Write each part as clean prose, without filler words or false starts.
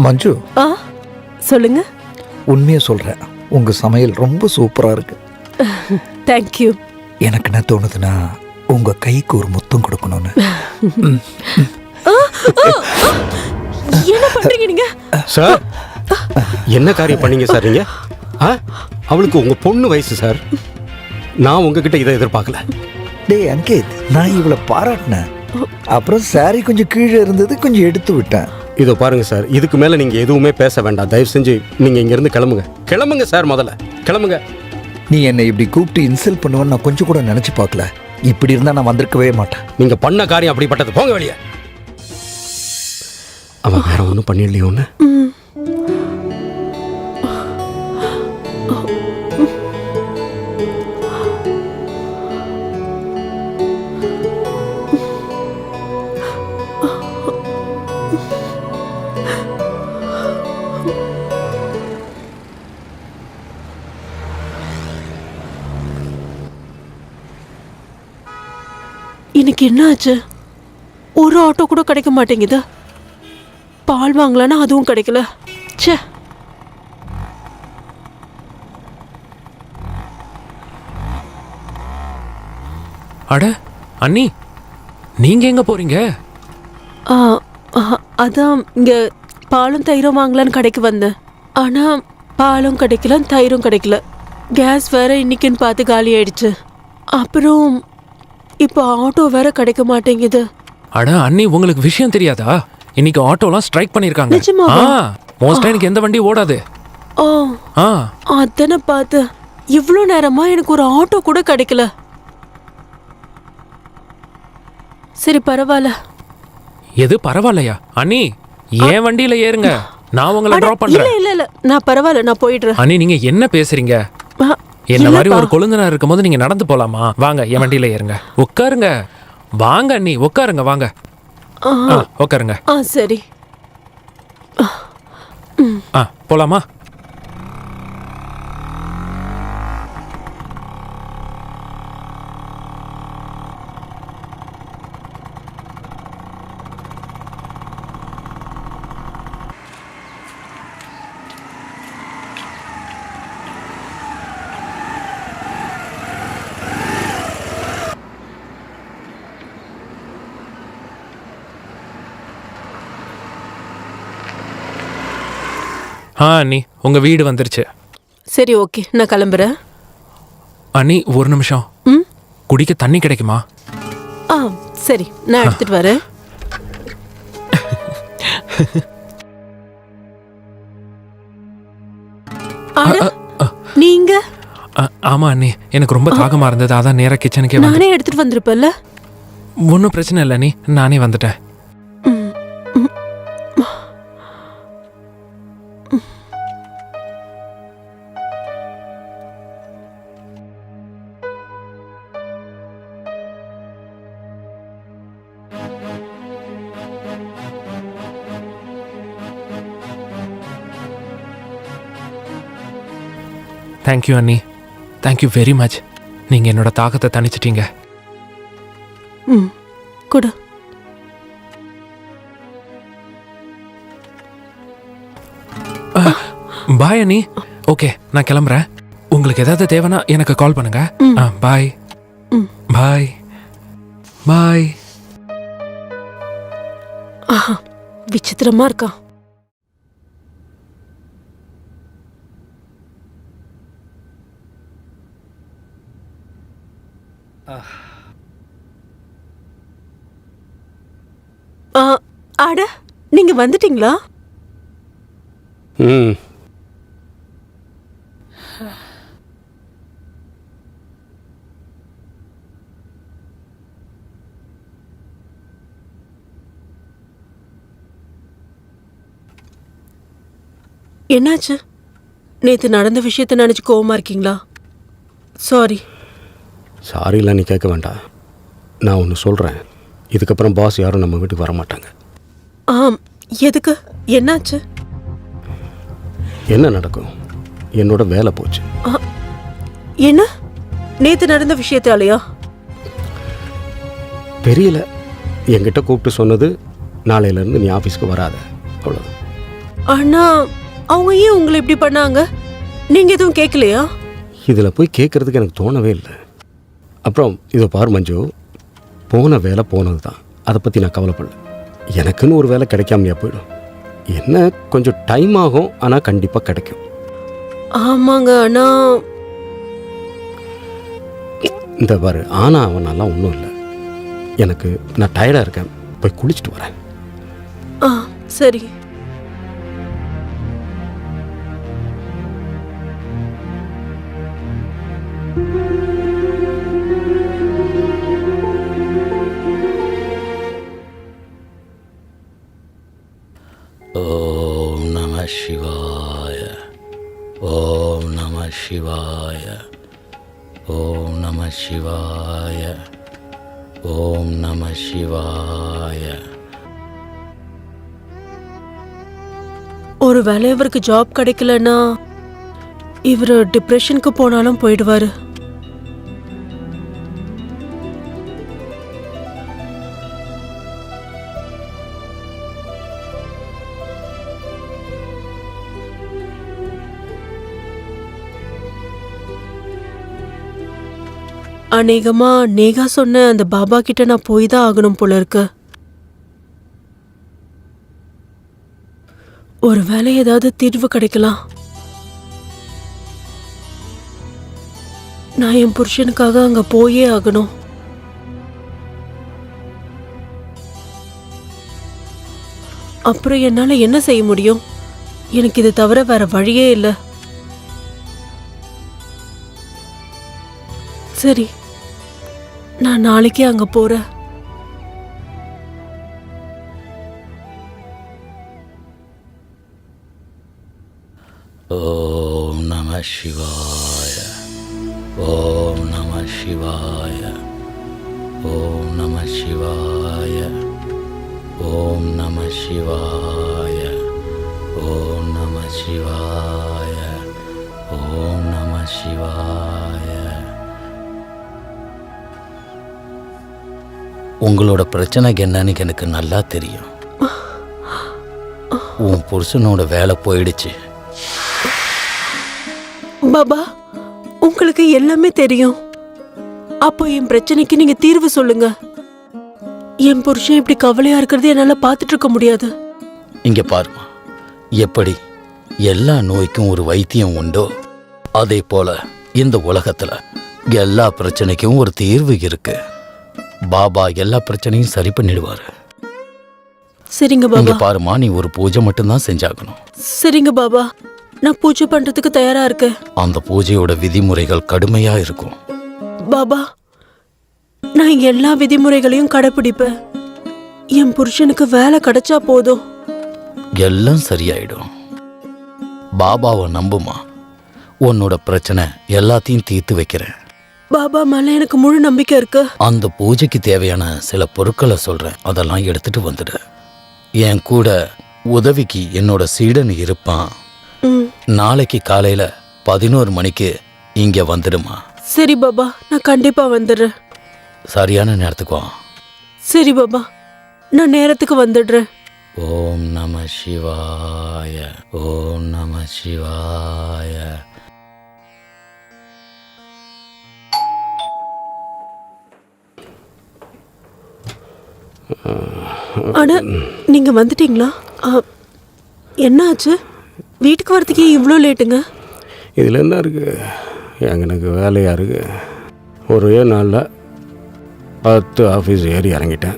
மஞ்சு, சொல்லுங்க. உண்மையை சொல்கிறேன், உங்கள் சமையல் ரொம்ப சூப்பராக இருக்கு. தேங்க்யூ. எனக்கு என்ன தோணுதுன்னா உங்கள் கைக்கு ஒரு முத்தம் கொடுக்கணும்னு. என்ன பண்றீங்க நீங்க? சார், என்ன காரியம் பண்ணீங்க சார் நீங்க? அவளுக்கு உங்க பொண்ணு வயசு சார். நான் உங்ககிட்ட இதை எதிர்பார்க்கல. டேய் அங்கேத், நான் இவளை பாராட்டினேன். அப்புறம் சாரி கொஞ்சம் கீழே இருந்தது, கொஞ்சம் எடுத்து விட்டேன். இதோ பாருங்க சார், இதுக்கு மேல நீங்க எதுவுமே பேச வேண்டாம். தயவு செஞ்சு நீங்க இங்க இருந்து கிளம்புங்க. கிளம்புங்க சார், முதல்ல கிளம்புங்க. நீ என்னை இப்படி கூப்பிட்டு இன்சல்ட் பண்ணுவேன்னு நான் கொஞ்சம் கூட நினைச்சு பார்க்கல. இப்படி இருந்தா நான் வந்திருக்கவே மாட்டேன். நீங்க பண்ண காரியம் அப்படிப்பட்டது. போங்க வெளியே. அவன் வேற ஒன்றும் பண்ணிடலையோன்னு. இன்னைக்கு என்ன ஆச்சு? ஒரு ஆட்டோ கூட கிடைக்க மாட்டேங்குது. பால் வாங்கலான்னா அதுவும் கிடைக்கல. ச்சே. அட அண்ணி, நீங்க எங்க போறீங்க? அதான் இங்க பாலும் தயிரும் வாங்கலான்னு கடைக்கு வந்தேன். ஆனா பாலும் கிடைக்கல, தயிரும் கிடைக்கல. கேஸ் வேற இன்னைக்குன்னு பார்த்து காலி ஆயிடுச்சு. அப்புறம் இப்போ ஆட்டோ வேற கிடைக்க மாட்டேங்குது. அட அண்ணி, உங்களுக்கு விஷயம் தெரியாதா? இன்னைக்கு ஆட்டோலாம் ஸ்ட்ரைக் பண்ணிருக்காங்க. நிஜமாவா? மோஸ்டா எனக்கு எந்த வண்டி ஓடாது. அதானே பார்த்து இவ்வளோ நேரமா எனக்கு ஒரு ஆட்டோ கூட கிடைக்கல. சரி பரவாயில்ல. எது பரவாயில்லையா? அண்ணி, ஏன் வண்டியில ஏறுங்க, நான் உங்களை டிராப் பண்றேன். இல்ல இல்ல, நான் பரவாயில்ல, நான் போயிடுறேன். அண்ணி, நீங்க என்ன பேசுறீங்க? என்ன மாதிரி ஒரு கொழுந்தனார் இருக்கும்போது நீங்க நடந்து போலாமா? வாங்க, என் வண்டியில ஏறுங்க, உட்காருங்க. வாங்க அண்ணி, உட்காருங்க, வாங்க. உட்காருங்க. சரி. போலாமா? அண்ணி, உங்க வீடு வந்துருச்சு. சரி, ஓகே, நான் கிளம்புறேன். அண்ணி, ஒரு நிமிஷம். குடிக்க தண்ணி கிடைக்குமா? சரி, நான் எடுத்துட்டு வரேன். நீங்க? ஆமா அண்ணி, எனக்கு ரொம்ப தாகமா இருந்தது, அதான் நேரா கிச்சனுக்கே வந்து. நானே எடுத்துட்டு வந்திருப்பேன்ல. ஒன்றும் பிரச்சனை இல்லை அண்ணி, நானே வந்துட்டேன். தேங்க்யூ அண்ணி, தேங்க்யூ வெரி மச். நீங்கள் என்னோட தாகத்தை தணிச்சிட்டீங்க. கொடு. பாய் அண்ணி. ஓகே, நான் கிளம்புறேன். உங்களுக்கு ஏதாவது தேவைன்னா எனக்கு கால் பண்ணுங்க. பாய் பாய் பாய். விசித்திரமா இருக்கா. அட, நீங்க வந்துட்டீங்களா? என்னாச்சு? நேத்து நடந்த விஷயத்தை நினைச்சு கோவமா இருக்கீங்களா? சாரி. சாரிலாம் நீ கேட்க வேண்டாம். நான் ஒன்று சொல்கிறேன், இதுக்கப்புறம் பாஸ் யாரும் நம்ம வீட்டுக்கு வர மாட்டாங்க. எதுக்கு? என்னாச்சு? என்ன நடக்கும்? என்னோட வேலை போச்சு. என்ன? நேத்து நடந்த விஷயத்தாலையா? தெரியல, என்கிட்ட கூப்பிட்டு சொன்னது நாளையிலேருந்து நீ ஆஃபீஸ்க்கு வராத, அவ்வளோதான். ஆனா அவங்க ஏன் உங்களை இப்படி பண்ணாங்க? நீங்க எதுவும் கேட்கலையா? இதில் போய் கேட்குறதுக்கு எனக்கு தோணவே இல்லை. அப்புறம் இதை பாரு மஞ்சு, போன வேலை போனது தான், அதை பற்றி நான் கவலைப்படல. எனக்குன்னு ஒரு வேலை கிடைக்காமையா போயிடும். என்ன கொஞ்சம் டைம் ஆகும், ஆனால் கண்டிப்பாக கிடைக்கும். ஆமாங்க, ஆனா இந்த பாரு, ஆனால் அவனாலாம் ஒன்றும் இல்லை. எனக்கு நான் டயர்டாக இருக்கேன், போய் குளிச்சுட்டு வரேன். சரி. ஓம் நம சிவாய, ஓம் நம சிவாய, ஓம் நம சிவாய, ஓம் நம சிவாய. ஒருவேளை இவருக்கு ஜாப் கிடைக்கலன்னா இவர் டிப்ரெஷனுக்கு போனாலும் போயிடுவாரு. அநேகமா நேகா சொன்ன அந்த பாபா கிட்ட நான் போய் தான் ஆகணும் போல இருக்கு. ஒருவேளை ஏதாவது தீர்வு கிடைக்கலாம். நான் என் புருஷனுக்காக அங்க போயே ஆகணும். அப்புறம் என்னால என்ன செய்ய முடியும்? எனக்கு இது தவிர வேற வழியே இல்லை. சரி, நான் நாளைக்கே அங்க போறேன். ஓம் நம சிவாய, ஓம் நம சிவாய, ஓம் நம சிவாய, ஓம் நம சிவாய, ஓம் நம சிவாய, ஓம் நம சிவாய. உங்களோட பிரச்சனை என்னன்னு எனக்கு நல்லா தெரியும். உன் புருஷனோட வேலை போயிடுச்சு. பாபா, உங்களுக்கு எல்லாமே தெரியும். அப்போ என் பிரச்சனைக்கு நீங்க தீர்வு சொல்லுங்க. என் புருஷன் இப்படி கவலையா இருக்கிறது என்னால பார்த்துட்டு இருக்க முடியாது. இங்க பாருமா, எப்படி எல்லா நோய்க்கும் ஒரு வைத்தியம் உண்டோ அதே போல இந்த உலகத்துல எல்லா பிரச்சனைக்கும் ஒரு தீர்வு இருக்கு. பாபா எல்லா பிரச்சனையும் சரி பண்ணிடுவாரு. சரிங்க இங்க பாபா. பாருமா, நீ ஒரு பூஜை மட்டும்தான் செஞ்சாகணும். சரிங்க பாபா, நான் பூஜை பண்றதுக்கு தயாரா இருக்கேன். அந்த பூஜையோட விதிமுறைகள் கடுமையா இருக்கும். பாபா, நான் எல்லா விதிமுறைகளையும் கடைபிடிப்பேன். என் புருஷனுக்கு வேலை கிடைச்சா போதும். எல்லாம் சரியாயிடும். பாபாவை நம்புமா, உன்னோட பிரச்சனை எல்லாத்தையும் தீர்த்து வைக்கிறேன். பாபா மேல எனக்கு முழு நம்பிக்கை இருக்கு. அந்த பூஜைக்கு தேவையான சில பொருட்களை சொல்றேன், அதெல்லாம் எடுத்துட்டு வந்துடு. என் கூட உதவிக்கு என்னோட சீடன் இருப்பான். நாளைக்கு காலையில 11 மணிக்கு இங்க வந்துடுமா. சரி பாபா, நான் கண்டிப்பா வந்துடுறேன். சரியான நேரத்துக்கு வா. சரி பாபா, நான் நேரத்துக்கு வந்துடுறேன். ஓம் நம சிவாய, ஓம் நம சிவாய. ஆனா நீங்க வந்துட்டீங்களா? என்ன ஆச்சு? வீட்டுக்கு வரதுக்கே இவ்வளோ லேட்டுங்க? இதில் என்ன இருக்குது, எனக்கு வேலையாக இருக்குது. ஒரே நாளில் 10 ஆஃபீஸ் ஏறி இறங்கிட்டேன்.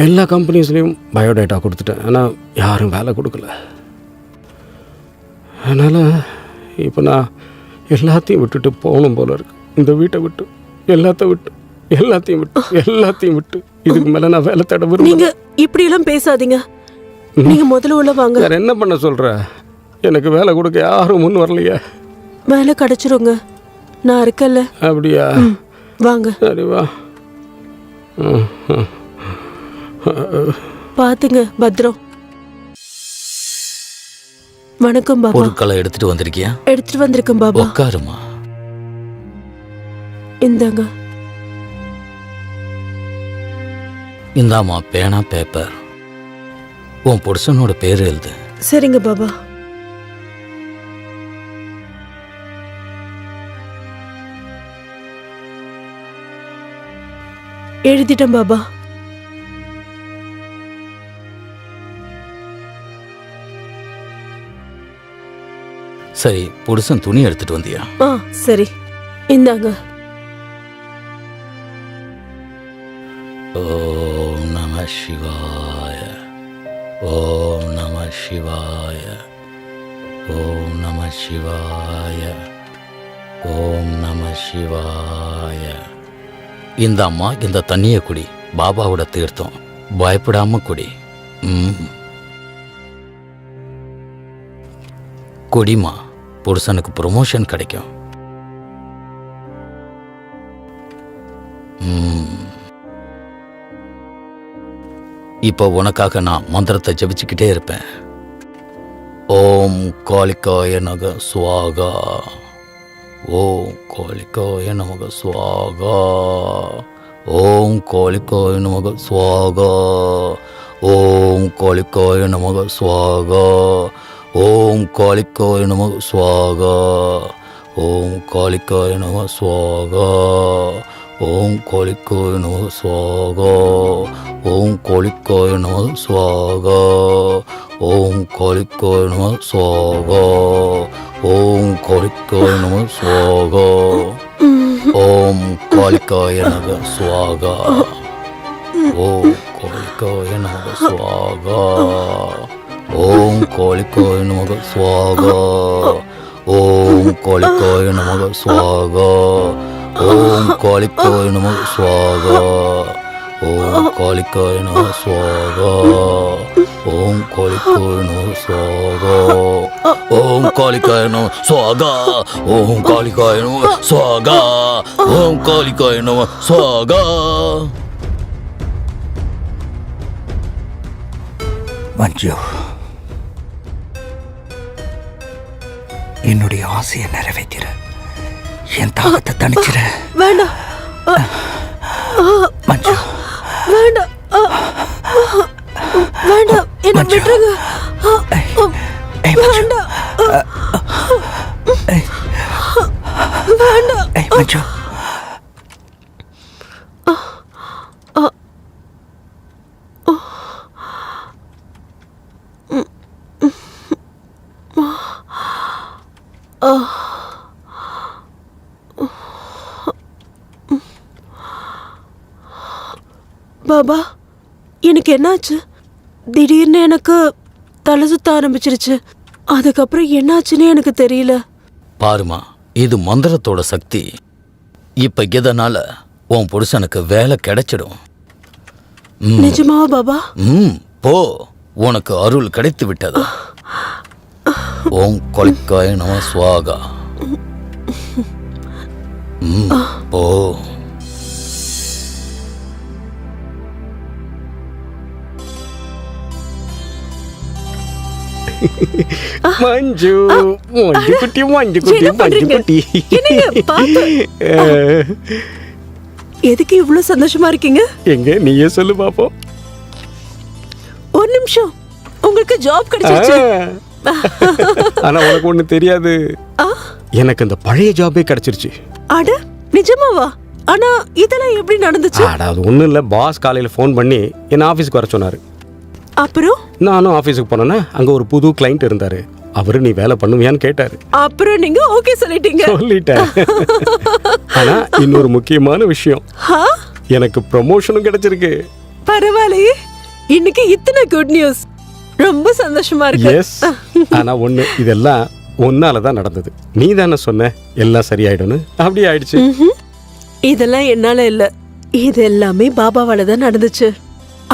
எல்லா கம்பெனிஸ்லேயும் பயோடேட்டா கொடுத்துட்டேன், ஆனால் யாரும் வேலை கொடுக்கல. அதனால் இப்போ நான் எல்லாத்தையும் விட்டுட்டு போகணும் போல இருக்கு. இந்த வீட்டை விட்டு, எல்லாத்தையும் விட்டு இதுக்கு மேலே நான் வேலை தேட விரும்புறேன். நீங்க இப்படி எல்லாம் பேசாதீங்க. நீங்க முதல்ல உள்ள வாங்க. வேற என்ன பண்ண சொல்ற? எனக்கு வேலை கொடுக்க யாரும் முன் வரலையே. வேலை கிடைச்சிருங்க, நான் இருக்கல. அப்படியா? வாங்க. சரி வா. பாத்துங்க, பத்ரம். வணக்கம் பாபா. பொருட்களை எடுத்துட்டு வந்திருக்கியா? எடுத்துட்டு வந்திருக்கேன் பாபா. உட்காருமா. இந்தாங்க. இந்தாமா பேனா பேப்பர். உன் புருஷனோட பேர் எழுது. சரிங்க பாபா. எழுதிட்டேன் பாபா. சரி, புருஷன் துணி எடுத்துட்டு வந்தியா? சரி, இந்தாங்க. ஓம் நம சிவாய, ஓம் நம சிவாய, ஓம் நம சிவாய, ஓம் நம சிவாய. இந்த அம்மா இந்த தண்ணியை குடி, பாபாவோட தீர்த்தம், பயப்படாம குடி. குடிமா, புருஷனுக்கு ப்ரொமோஷன் கிடைக்கும். இப்போ உனக்காக நான் மந்திரத்தை ஜபிச்சுக்கிட்டே இருப்பேன். ஓம் காளிகாய நக சுவாகா, ஓம் காளிகாய நமக சுவாகா, ஓம் காளிகாய நமக சுவாகா, ஓம் காளிகாய நமக சுவாகா, ஓம் காளிகாய நமக சுவாகா, ஓம் காளிகாய நமக சுவாகா, ஓம் காளிகாய நமக சுவாகா, ஓம் காளிகாய நமக சுவாகா, ஓம் காளிகாய நமக சுவாகா, ஓம் காளிகாய நமக சுவாகா, ஓம் காளிகாய நமக சுவாகா, ஓம் காளிகாய நமக சுவாகா, ஓம் காளிகாய நமக சுவாகா, ஓம் காளிகாய நமக சுவாகா, ஓம் காளிகாய நமக சுவாகா, ஓம் காளிகாய நமக சுவாகா, ஓம் காளிகாய நமக சுவாகா, ஓம் காளிகாய நமக சுவாகா, ஓம் காளிகாய நமக சுவாகா, ஓம் காளிகாய நமக சுவாகா. மஞ்சு, என்னுடைய ஆசையை நிறைவேற்றிற, என் தாகத்தை தணிச்சிட. வேண்டாம் மஞ்சு, வேண்டாம் வேண்டாம், என்ன விட்டுருங்க. வேண்டாம் வேண்டாம். மஞ்சு, பாபா, எனக்கு என்னாச்சு? திடீர்னு எனக்கு தலை சுத்த ஆரம்பிச்சிருச்சு. அதுக்கப்புறம் என்னாச்சுன்னு எனக்கு தெரியல. பாருமா, இது மந்திரத்தோட சக்தி. இப்ப இதனால உன் புருஷனுக்கு வேலை கிடைச்சிடும். நிஜமாவா பாபா? போ, உனக்கு அருள் கிடைத்து விட்டது. ஓம் காளிகாய நம சுவாகா. போ. மஞ்சு, மஞ்சு குட்டி, மஞ்சு குட்டி, மஞ்சு குட்டி. எதுக்கு இவ்வளவு சந்தோஷமா இருக்கீங்க? எங்க நீயே சொல்லு பாப்போம். ஒரு நிமிஷம், உங்களுக்கு ஜாப் கிடைச்சிருச்சு. ஆனா உனக்கு ஒண்ணு தெரியாது, எனக்கு இந்த பழைய ஜாபே கிடைச்சிருச்சு. அட நிஜமாவா? ஆனா இதெல்லாம் எப்படி நடந்துச்சு? அட அது ஒண்ணும் இல்ல, பாஸ் காலையில ஃபோன் பண்ணி என்ன ஆபீஸ்க்கு வர சொன்னாரு. அப்புறம் நானும் ஆபீஸுக்கு போனேன்னா அங்க ஒரு புது கிளைண்ட் இருந்தாரு. அவரு நீ வேலை பண்ணுவியான்னு கேட்டாரு. அப்புறம் நீங்க ஓகே சொல்லிட்டீங்க? சொல்லிட்டேன். ஆனா இன்னொரு முக்கியமான விஷயம், எனக்கு ப்ரமோஷனும் கிடைச்சிருக்கு. பரவாயில்லையே, இன்னைக்கு இத்தனை குட் நியூஸ். ரொம்ப சந்தோஷமா இருக்கு. எஸ், ஆனா ஒண்ணு, இதெல்லாம் ஒன்னாலதான் நடந்தது. நீ தானே சொன்ன எல்லாம் சரியாயிடும்னு. அப்படி ஆயிடுச்சு. இதெல்லாம் என்னால இல்ல, இது எல்லாமே பாபாவால தான் நடந்துச்சு.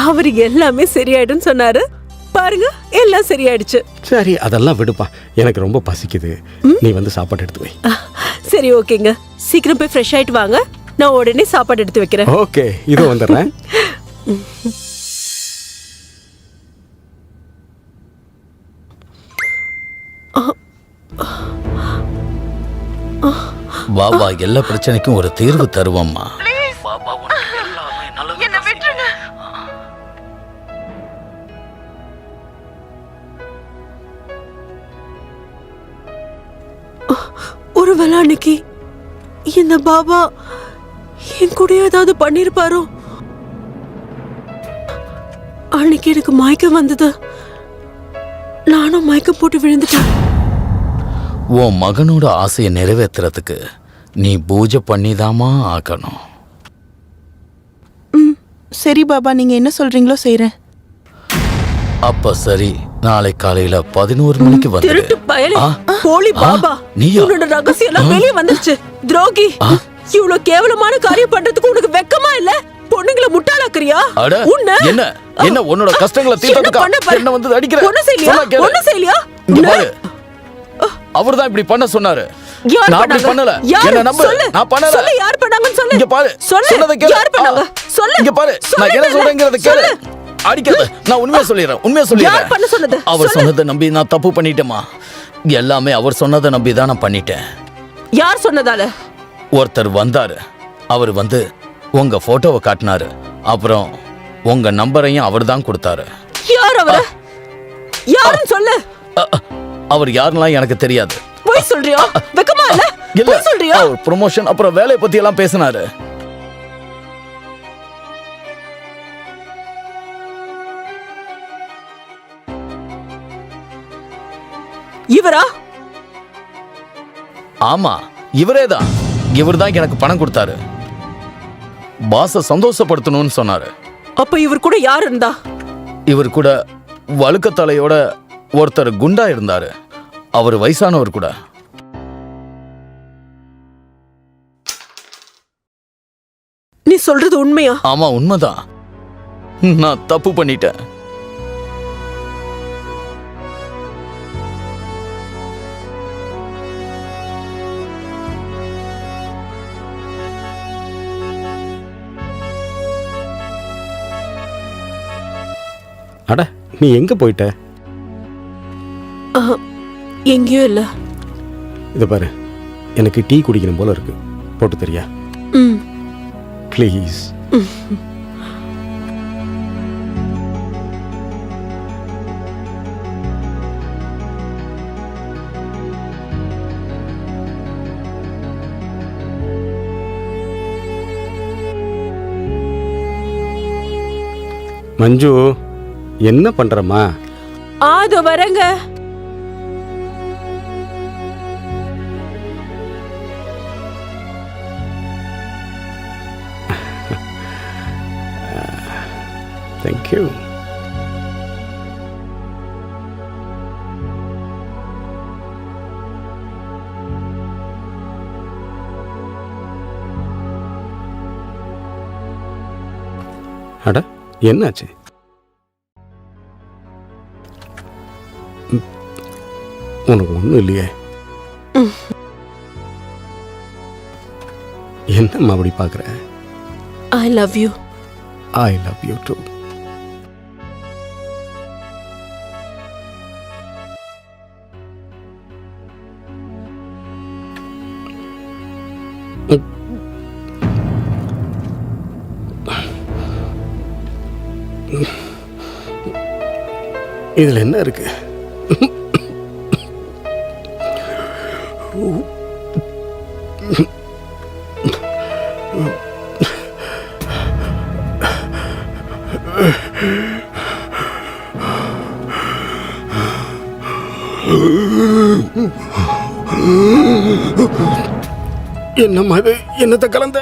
அவரு எல்லாமே சரியாயிடும் சொன்னாரு. பாருங்க, எல்லாம் சரியாயிடுச்சு. சரி, அதெல்லாம் விடுப்பா, எனக்கு ரொம்ப பசிக்குது. நீ வந்து சாப்பாடு எடுத்து வை. சரி, ஓகேங்க. சீக்கிரம் போய் ஃப்ரெஷ் ஆயிட்டு வாங்க, நான் உடனே சாப்பாடு எடுத்து வைக்கிறேன். ஓகே, இதோ வந்துடுறேன். பாபா எல்லா பிரச்சனைக்கும் ஒரு தீர்வு தருவோம்மா. ஒருவேளை அன்னைக்கு இந்த பாபா என் கூட ஏதாவது பண்ணிருப்பாரோ? அன்னைக்கு எனக்கு மயக்கம் வந்தது, நானும் மயக்கம் போட்டு விழுந்துட்டேன். உன் மகனோட ஆசையை நிறைவேற்றுறதுக்கு நீ பூஜை பண்ணிதாமா ஆக்கணும். சரி பாபா, நீங்க என்ன சொல்றீங்களோ செய்றேன். அப்ப சரி, நாளை காலையில 11 மணிக்கு வந்து திருட்டு பயலே, போலி பாபா, நீயா? உன்னோட ரகசியம் எல்லாம் வெளியே வந்துருச்சு. துரோகி, இவ்வளவு கேவலமான காரியம் பண்றதுக்கு உனக்கு வெக்கமா இல்ல? பொண்ணுங்களை முட்டாளாக்குறியா? அட, உன்னை என்ன என்ன உன்னோட கஷ்டங்களை தீர்த்ததுக்கு என்ன வந்து அடிக்கிற? ஒண்ணு செய்யலையா? சொன்னா கேளு. ஒண்ணு செய்யலையா? இங்க பாரு, அவர்தான் இப்படி பண்ண சொன்னாரு. யார் நான் அப்படி பண்ணாங்க? பண்ணல. யாரு? என்ன நம்பு. சொல்லு. நான் பண்ணல. சொல்லு, யார் பண்ணாங்கன்னு சொல்லு. இங்க பாரு, சொல்லு. சொன்னதை கேளு. யார் பண்ணாங்க? சொல்லு. இங்க பாரு, நான் என்ன சொல்லு. சொல்றேங்கறத கேளு. சொல்லு. அடிக்காத, நான் உண்மையா சொல்லிடுறேன், உண்மையா யார் சொல்லிடுறேன். பண்ண சொன்னது? அவர் சொல்லு. சொன்னதை நம்பி நான் தப்பு பண்ணிட்டேமா. எல்லாமே அவர் சொன்னதை நம்பி தான் நான் பண்ணிட்டேன். யார் சொன்னதால? ஒருத்தர் வந்தாரு. அவர் வந்து உங்க போட்டோவை காட்டினாரு. அப்புறம் உங்க நம்பரையும் அவர் தான் கொடுத்தாரு. யார் அவரு? யாருன்னு சொல்லு. அவர் யாருலாம் எனக்கு தெரியாது. போய் சொல்றியா? வெக்கமா இல்ல? இல்ல, போய் சொல்றியா? அவர் ப்ரொமோஷன் அப்புறம் வேலைய பத்தி எல்லாம் பேசினாரு. இவரா? ஆமா, இவரேதான். இவர்தான் எனக்கு பணம் கொடுத்தாரு. பாஸ சந்தோஷப்படுத்தணும்னு சொன்னாரு. அப்ப இவர் கூட யார் இருந்தா? இவர் கூட வழுக்கத்தலையோட ஒருத்தர் குண்டா இருந்தாரு. அவர் வயசானவர் கூட. நீ சொல்றது உண்மையா? ஆமா, உண்மைதான். நான் தப்பு பண்ணிட்டேன். அட, நீ எங்க போயிட்ட? எங்கேயும் இல்ல. இதை பாரு, எனக்கு டீ குடிக்கணும் போல இருக்கு, போட்டு தெரியா? ம். ப்ளீஸ். மஞ்சு, என்ன பண்றமா? அது வரங்க. Thank you. அட, என்னாச்சு? உனக்கு ஒன்றும் இல்லையே? என்னம்மா அப்படி பார்க்குற? I love you. I love you too. இதுல என்ன இருக்கு? என்னம்மா இது? என்னத்தை கலந்த?